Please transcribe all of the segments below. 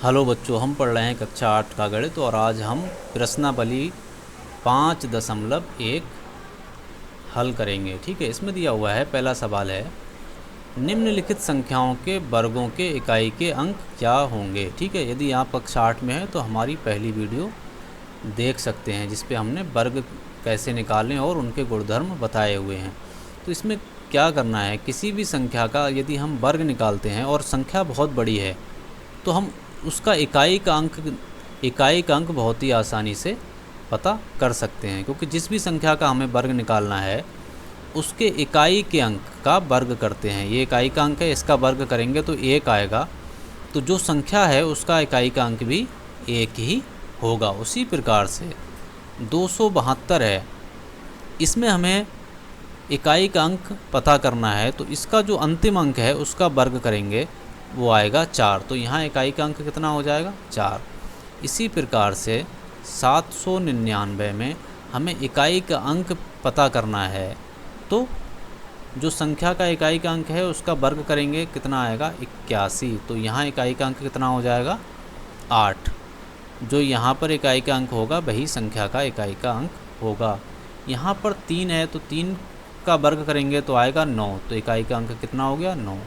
Hello बच्चों, हम पढ़ रहे हैं कक्षा 8 का गणित और आज हम प्रश्नावली 5.1 हल करेंगे। ठीक है, इसमें दिया हुआ है, पहला सवाल है निम्नलिखित संख्याओं के वर्गों के इकाई के अंक क्या होंगे। ठीक है, यदि आप कक्षा 8 में हैं तो हमारी पहली वीडियो देख सकते हैं जिस पे हमने वर्ग कैसे निकालें और उनके गुणधर्म बताए हुए हैं। तो इसमें क्या करना है, किसी भी संख्या का यदि हम वर्ग निकालते हैं और संख्या बहुत बड़ी है तो हम उसका इकाई का अंक बहुत ही आसानी से पता कर सकते हैं, क्योंकि जिस भी संख्या का हमें वर्ग निकालना है उसके इकाई के अंक का वर्ग करते हैं। ये इकाई का अंक है, इसका वर्ग करेंगे तो 1 आएगा, तो जो संख्या है उसका इकाई का अंक भी 1 ही होगा। उसी प्रकार से 272 है, इसमें हमें इकाई का अंक पता करना है, तो इसका जो अंतिम अंक है उसका वर्ग करेंगे, वो आएगा 4। तो यहाँ इकाई का अंक कितना हो जाएगा, 4। इसी प्रकार से 799 में हमें इकाई का अंक पता करना है, तो जो संख्या का इकाई का अंक है उसका वर्ग करेंगे, कितना आएगा, 81। तो यहाँ इकाई का अंक कितना हो जाएगा, 8। जो यहाँ पर इकाई का अंक होगा वही संख्या का इकाई का अंक होगा। यहाँ पर 3 है तो 3 का वर्ग करेंगे तो आएगा 9, तो इकाई का अंक कितना हो गया, 9।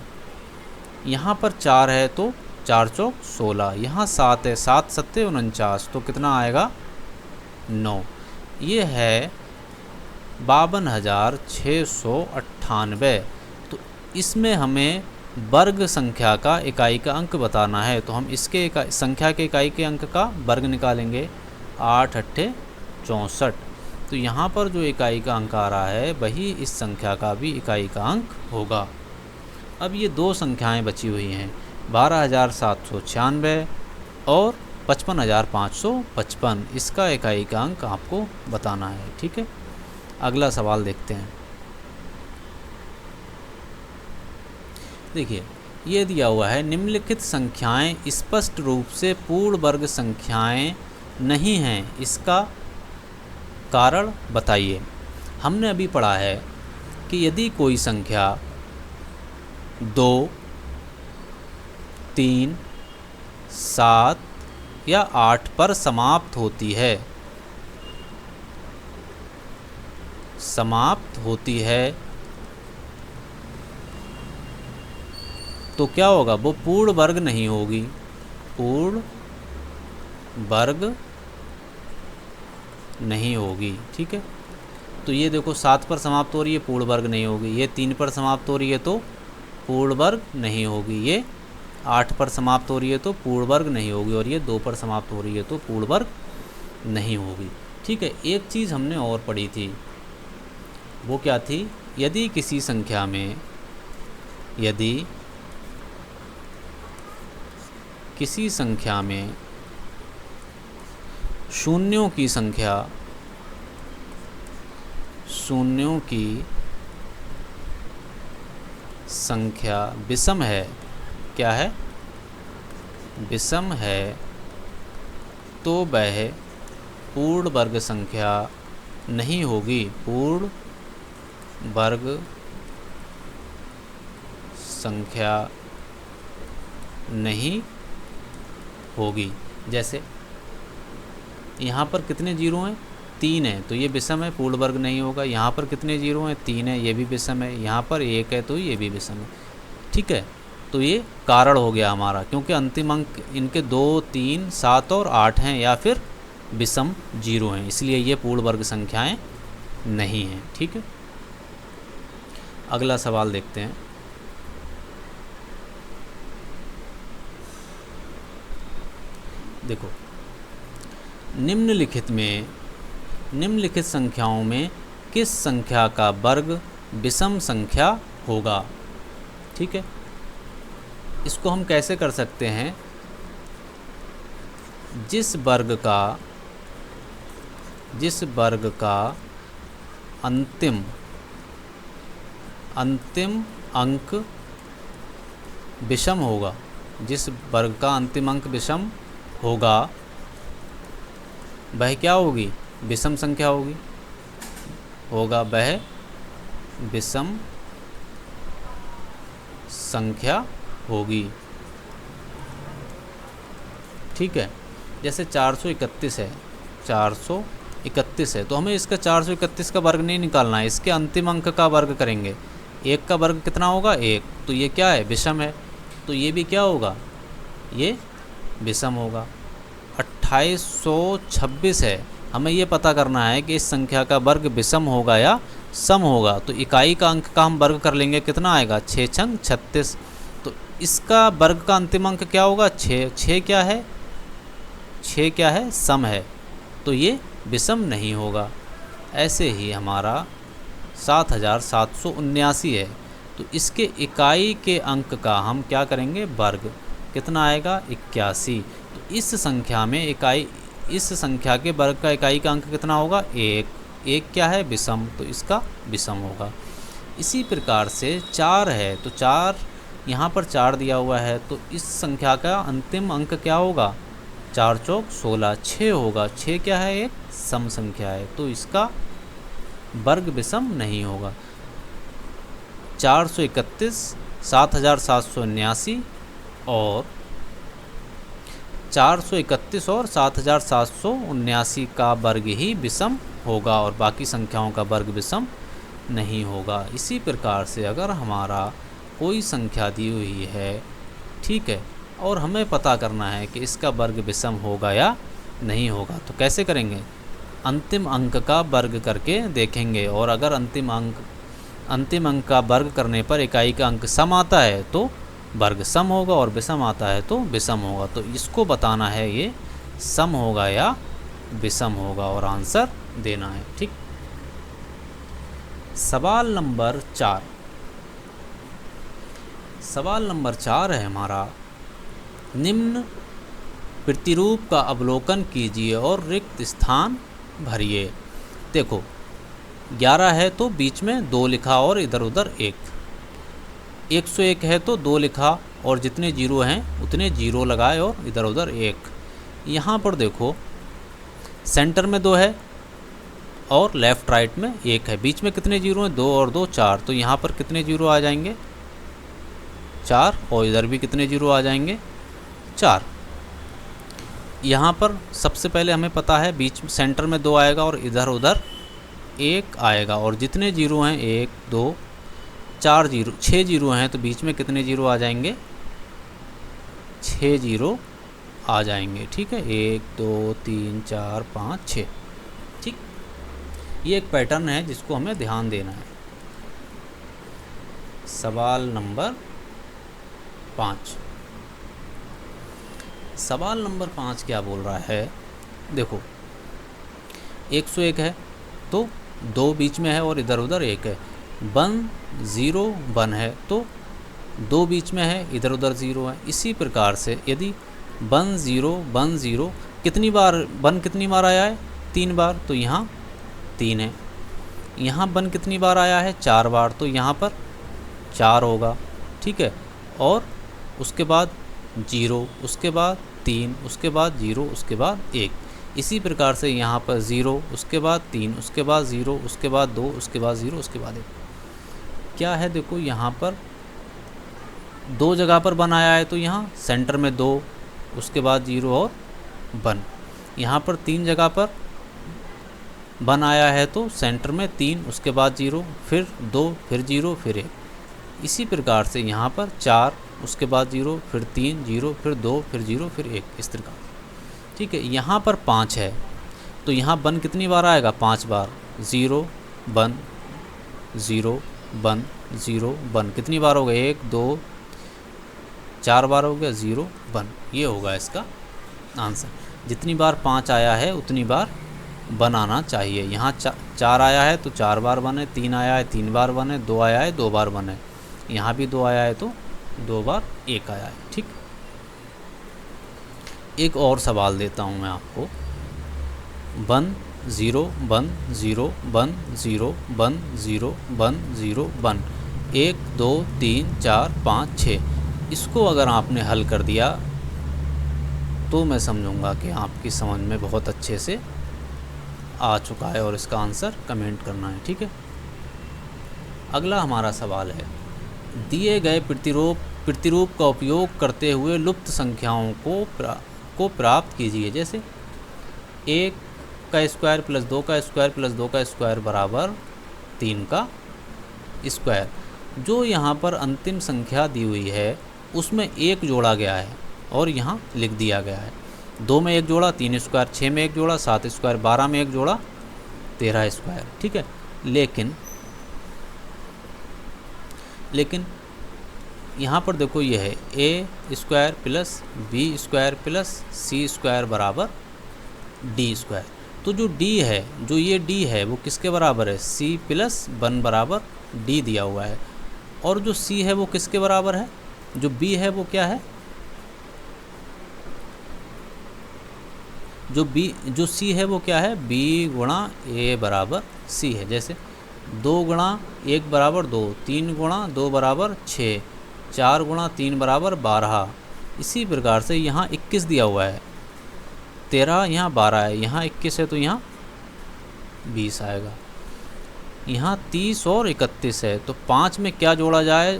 यहाँ पर 4 है तो 4 चौक 16, यहाँ 7 है, 7 सत्ते 49, तो कितना आएगा, 9। ये है 52,698। तो इसमें हमें वर्ग संख्या का इकाई का अंक बताना है, तो हम इसके संख्या के इकाई के अंक का वर्ग निकालेंगे, 8 अट्ठे 64। तो यहाँ पर जो इकाई का अंक आ रहा है वही इस संख्या का भी इकाई का अंक होगा। अब ये दो संख्याएं बची हुई हैं, 12,796 और 55,555। इसका इकाई का अंक आपको बताना है। ठीक है, अगला सवाल देखते हैं। देखिए, ये दिया हुआ है निम्नलिखित संख्याएं स्पष्ट रूप से पूर्ण वर्ग संख्याएं नहीं हैं, इसका कारण बताइए। हमने अभी पढ़ा है कि यदि कोई संख्या 2, 3, 7 या 8 पर समाप्त होती है तो क्या होगा, वो पूर्ण वर्ग नहीं होगी, पूर्ण वर्ग नहीं होगी। ठीक है, तो ये देखो 7 पर समाप्त हो रही है, पूर्ण वर्ग नहीं होगी। ये 3 पर समाप्त हो रही है तो पूर्ण वर्ग नहीं होगी। ये 8 पर समाप्त हो रही है तो पूर्ण वर्ग नहीं होगी, और ये 2 पर समाप्त हो रही है तो पूर्ण वर्ग नहीं होगी। ठीक है, एक चीज़ हमने और पढ़ी थी, वो क्या थी, यदि किसी संख्या में शून्यों की संख्या विषम है, क्या है, विषम है, तो वह पूर्ण वर्ग संख्या नहीं होगी, पूर्ण वर्ग संख्या नहीं होगी। जैसे यहाँ पर कितने जीरो हैं, 3 है, तो ये विषम है, पूर्ण वर्ग नहीं होगा। यहाँ पर कितने जीरो हैं, 3 है, ये भी विषम है। यहाँ पर 1 है तो ये भी विषम है। ठीक है, तो ये कारण हो गया हमारा, क्योंकि अंतिम अंक इनके 2, 3, 7 और 8 हैं, या फिर विषम जीरो हैं, इसलिए ये पूर्ण वर्ग संख्याएं नहीं हैं। ठीक है, अगला सवाल देखते हैं। देखो, निम्नलिखित संख्याओं में किस संख्या का वर्ग विषम संख्या होगा। ठीक है, इसको हम कैसे कर सकते हैं, जिस वर्ग का अंतिम अंक विषम होगा, जिस वर्ग का अंतिम अंक विषम होगा वह क्या होगी, विषम संख्या होगा, वह विषम संख्या होगी। ठीक है। जैसे 431 है, 431 है, तो हमें इसका 431 का वर्ग नहीं निकालना है, इसके अंतिम अंक का वर्ग करेंगे। 1 का वर्ग कितना होगा? 1। तो ये क्या है? विषम है, तो ये भी क्या होगा? ये विषम होगा। 2826 है, हमें ये पता करना है कि इस संख्या का वर्ग विषम होगा या सम होगा। तो इकाई का अंक का हम वर्ग कर लेंगे, कितना आएगा? 6 छंग 36। तो इसका वर्ग का अंतिम अंक क्या होगा? 6। 6 क्या है? 6 क्या है? सम है, तो ये विषम नहीं होगा। ऐसे ही हमारा 7779 है, तो इसके इकाई के अंक का हम क्या करेंगे? वर्ग। कितना आएगा? 81। तो इस संख्या में इस संख्या के वर्ग का इकाई का अंक कितना होगा? 1। 1 क्या है? विषम, तो इसका विषम होगा। इसी प्रकार से 4 है, तो 4 यहाँ पर 4 दिया हुआ है, तो इस संख्या का अंतिम अंक क्या होगा? 4 चौक 16। 6 होगा। 6 क्या है? एक सम संख्या है, तो इसका वर्ग विषम नहीं होगा। 431, 7779 और 431 और 7779 का वर्ग ही विषम होगा और बाकी संख्याओं का वर्ग विषम नहीं होगा। इसी प्रकार से अगर हमारा कोई संख्या दी हुई है, ठीक है, और हमें पता करना है कि इसका वर्ग विषम होगा या नहीं होगा, तो कैसे करेंगे? अंतिम अंक का वर्ग करके देखेंगे, और अगर अंतिम अंक का वर्ग करने पर इकाई का अंक सम आता है तो वर्ग सम होगा, और विषम आता है तो विषम होगा। तो इसको बताना है ये सम होगा या विषम होगा और आंसर देना है। ठीक। सवाल नंबर 4। सवाल नंबर 4 है हमारा, निम्न प्रतिरूप का अवलोकन कीजिए और रिक्त स्थान भरिए। देखो 11 है तो बीच में 2 लिखा और इधर उधर 1। 101 है तो 2 लिखा और जितने जीरो हैं उतने जीरो लगाए और इधर उधर 1। यहाँ पर देखो सेंटर में 2 है और लेफ़्ट राइट में 1 है। बीच में कितने जीरो हैं? 2 और 2 4। तो यहाँ पर कितने जीरो आ जाएंगे? 4। और इधर भी कितने जीरो आ जाएंगे? 4। यहाँ पर सबसे पहले हमें पता है बीच में सेंटर में 2 आएगा और इधर उधर 1 आएगा, और जितने जीरो हैं 1 2 4 जीरो 6 जीरो हैं, तो बीच में कितने जीरो आ जाएंगे? 6 जीरो आ जाएंगे। ठीक है, 1 2 3 4 5 6। ठीक, ये एक पैटर्न है जिसको हमें ध्यान देना है। सवाल नंबर 5। सवाल नंबर 5 क्या बोल रहा है? देखो 101 है तो 2 बीच में है और इधर उधर 1 है। 1 0 1 है तो 2 बीच में है, इधर उधर 0 है। इसी प्रकार से यदि 1 0 1 0 कितनी बार 1 कितनी बार आया है? 3 बार, तो यहाँ 3 है। यहाँ 1 कितनी बार आया है? 4 बार, तो यहाँ पर 4 होगा। ठीक है, और उसके बाद 0, उसके बाद 3, उसके बाद 0, उसके बाद 1। इसी प्रकार से यहाँ पर 0, उसके बाद 3, उसके बाद 0, उसके बाद 2, उसके बाद 0, उसके बाद 1। क्या है? देखो यहाँ पर 2 जगह पर 1 आया है, तो यहाँ सेंटर में 2, उसके बाद 0 और 1। यहाँ पर 3 जगह पर 1 आया है तो सेंटर में 3, उसके बाद 0, फिर 2, फिर 0, फिर 1। इसी प्रकार से यहाँ पर 4, उसके बाद 0, फिर 3 0, फिर 2, फिर 0, फिर 1, इस प्रकार। ठीक है, यहाँ पर 5 है तो यहाँ 1 कितनी बार आएगा? 5 बार। 0 1 0 1 0 1 कितनी बार हो गया? 1 2 4 बार हो गया। 0 1, ये होगा इसका आंसर। जितनी बार 5 आया है उतनी बार 1 आना चाहिए। यहाँ 4 आया है तो 4 बार 1 है, 3 आया है 3 बार 1 है, 2 आया है 2 बार 1 है, यहाँ भी 2 आया है तो 2 बार 1 आया है। ठीक, एक और सवाल देता हूँ मैं आपको। 1 0 1 0 1 0 1 0 1 0 1 1 2 3 4 5 6। इसको अगर आपने हल कर दिया तो मैं समझूंगा कि आपकी समझ में बहुत अच्छे से आ चुका है, और इसका आंसर कमेंट करना है। ठीक है, अगला हमारा सवाल है, दिए गए प्रतिरूप का उपयोग करते हुए लुप्त संख्याओं को को प्राप्त कीजिए। जैसे 1 का स्क्वायर प्लस 2 का स्क्वायर प्लस 2 का स्क्वायर बराबर 3 का स्क्वायर। जो यहाँ पर अंतिम संख्या दी हुई है उसमें 1 जोड़ा गया है और यहाँ लिख दिया गया है। 2 में 1 जोड़ा 3 स्क्वायर, 6 में 1 जोड़ा 7 स्क्वायर, 12 में 1 जोड़ा 13 स्क्वायर। ठीक है, लेकिन यहाँ पर देखो ये है a square plus b square plus c square बराबर d स्क्वायर। तो जो d है, जो ये d है वो किसके बराबर है? c प्लस 1 बराबर d दिया हुआ है। और जो c है वो किसके बराबर है? जो b है वो क्या है? जो c है वो क्या है? b गुणा a बराबर c है। जैसे 2 गुणा 1 बराबर 2, 3 गुणा 2 बराबर 6, 4 गुणा 3 बराबर 12। इसी प्रकार से यहाँ 21 दिया हुआ है, 13 यहाँ 12 है, यहाँ 21 है तो यहाँ 20 आएगा। यहाँ 30 और 31 है तो 5 में क्या जोड़ा जाए?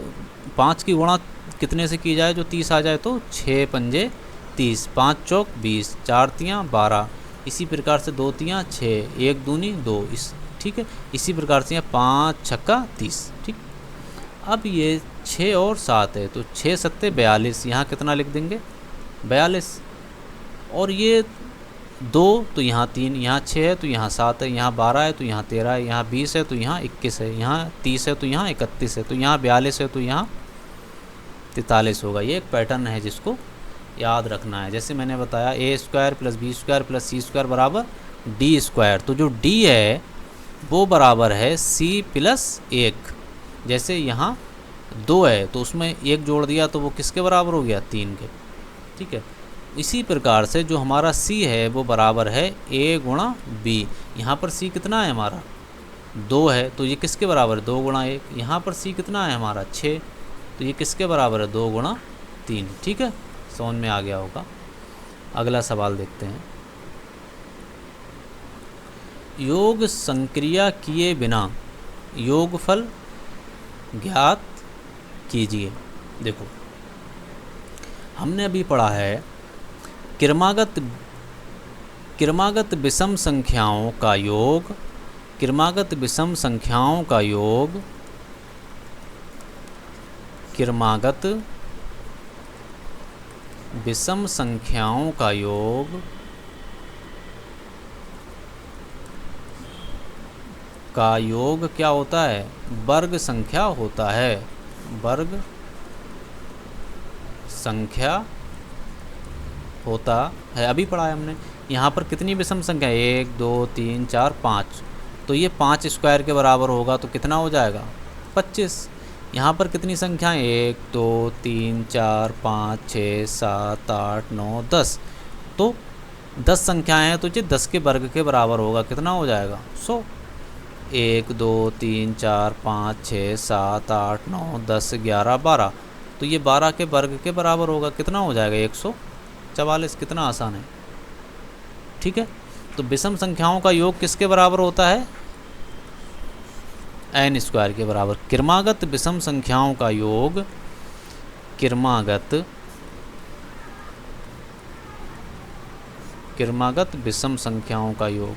5 की गुणा कितने से की जाए जो 30 आ जाए? तो 6 पंजे 30, 5 चौक 20, 4 तियाँ 12। इसी प्रकार से 2 तियाँ 6, 1 दूनी 2। ठीक है, इसी प्रकार से यहाँ 5 छक्का 30। ठीक, अब ये 6 और 7 है तो 6 सत्ते 42, यहाँ कितना लिख देंगे? 42। और ये 2 तो यहाँ 3, यहाँ 6 है तो यहाँ 7 है, यहाँ 12 है तो यहाँ 13 है, यहाँ 20 है तो यहाँ 21 है, यहाँ 30 है तो यहाँ 31 है, तो यहाँ 42 है तो यहाँ 43 होगा। ये एक पैटर्न है जिसको याद रखना है। जैसे मैंने बताया a square plus B square plus c square बराबर d स्क्वायर। तो जो d है वो बराबर है c प्लस 1। जैसे यहाँ 2 है तो उसमें 1 जोड़ दिया तो वो किसके बराबर हो गया? 3 के। ठीक है, इसी प्रकार से जो हमारा c है वो बराबर है a गुणा b। यहाँ पर c कितना है हमारा? 2 है तो ये किसके बराबर है? 2 गुणा 1। यहाँ पर c कितना है हमारा? 6, तो ये किसके बराबर है? 2 गुणा 3। ठीक है, समझ में आ गया होगा। अगला सवाल देखते हैं। योग संक्रिया किए बिना योगफल ज्ञात कीजिए। देखो, हमने अभी पढ़ा है क्रमागत विषम संख्याओं का योग, क्रमागत विषम संख्याओं का योग, क्रमागत विषम संख्याओं का योग क्या होता है? वर्ग संख्या होता है। वर्ग संख्या होता है। अभी पढ़ा है हमने। यहाँ पर कितनी विषम संख्या? 1 2 3 4 5। तो ये 5 स्क्वायर के बराबर होगा तो कितना हो जाएगा? 25। यहाँ पर कितनी संख्याएं? 1 2 3 4 5 6 7 8 9 10। तो 10 संख्याएं हैं तो ये 10 के वर्ग के बराबर होगा। कितना हो जाएगा? 100। 1 2 3 4 5 6 7 8 9 10 11 12। तो ये 12 के वर्ग के बराबर होगा। कितना हो जाएगा? 144। कितना आसान है। ठीक है, तो विषम संख्याओं का योग किसके बराबर होता है? n स्क्वायर के बराबर। क्रमागत विषम संख्याओं का योग, क्रमागत विषम संख्याओं का योग,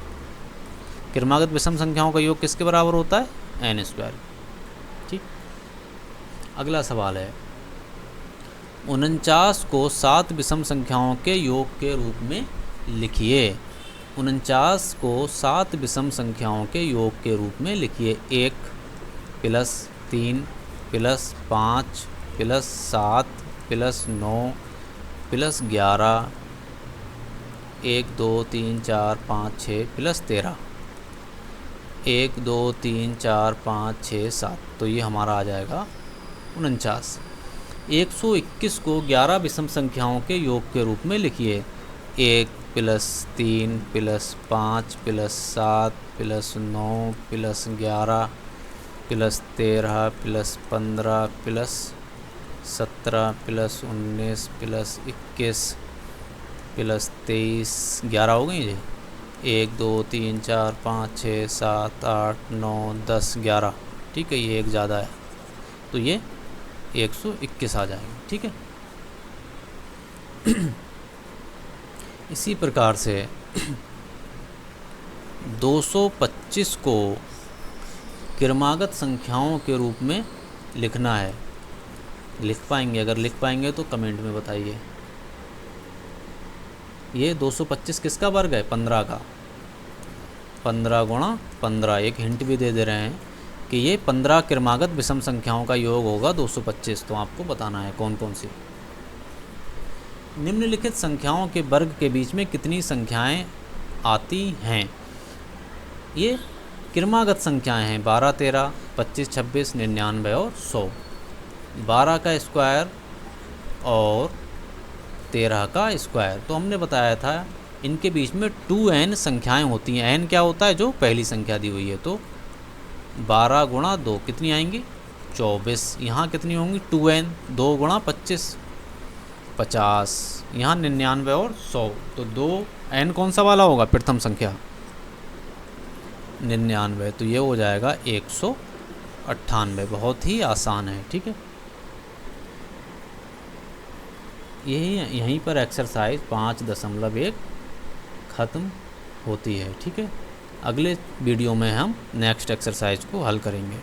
क्रमागत विषम संख्याओं का योग किसके बराबर होता है? n square. ठीक, अगला सवाल है 49 को 7 विषम संख्याओं के योग के रूप में लिखिए। 49 को 7 विषम संख्याओं के योग के रूप में लिखिए। 1 plus 3 plus 5 plus 7 plus 9 plus 11, 1 2 3 4 5 6 plus 13, 1 2 3 4 5 6 7। तो ये हमारा आ जाएगा 49। 121 को 11 विषम संख्याओं के योग के रूप में लिखिए। 1 plus 3 plus 5 plus 7 plus 9 plus 11 plus 13 plus 15 plus 17 plus 19 plus 21 plus 23। 11 हो गई जी। 1 2 3 4 5 6 7 8 9 10 11। ठीक है, ये एक ज़्यादा है तो ये 121 आ जाएगा। ठीक है। इसी प्रकार से 225 को क्रमागत संख्याओं के रूप में लिखना है। लिख पाएंगे? अगर लिख पाएंगे तो कमेंट में बताइए। ये 225 किसका वर्ग है? 15 का। 15 गुणा 15। एक हिंट भी दे रहे हैं कि ये 15 क्रमागत विषम संख्याओं का योग होगा 225। तो आपको बताना है कौन कौन सी। निम्नलिखित संख्याओं के वर्ग के बीच में कितनी संख्याएं आती हैं? ये क्रमागत संख्याएं हैं। 12, 13, 25, 26, 99 और 100। 12 का स्क्वायर और 13 का स्क्वायर। तो हमने बताया था इनके बीच में 2n संख्याएं होती हैं। n क्या होता है? जो पहली संख्या दी हुई है। तो 12 गुणा 2 कितनी आएंगी? 24। यहाँ कितनी होंगी? 2n। 2 गुणा 25 50। यहाँ 99 और 100। तो 2n कौन सा वाला होगा? प्रथम संख्या 99। तो ये हो जाएगा 198। बहुत ही आसान है। ठीक है, यहीं पर एक्सरसाइज 5.1 ख़त्म होती है। ठीक है, अगले वीडियो में हम नेक्स्ट एक्सरसाइज को हल करेंगे।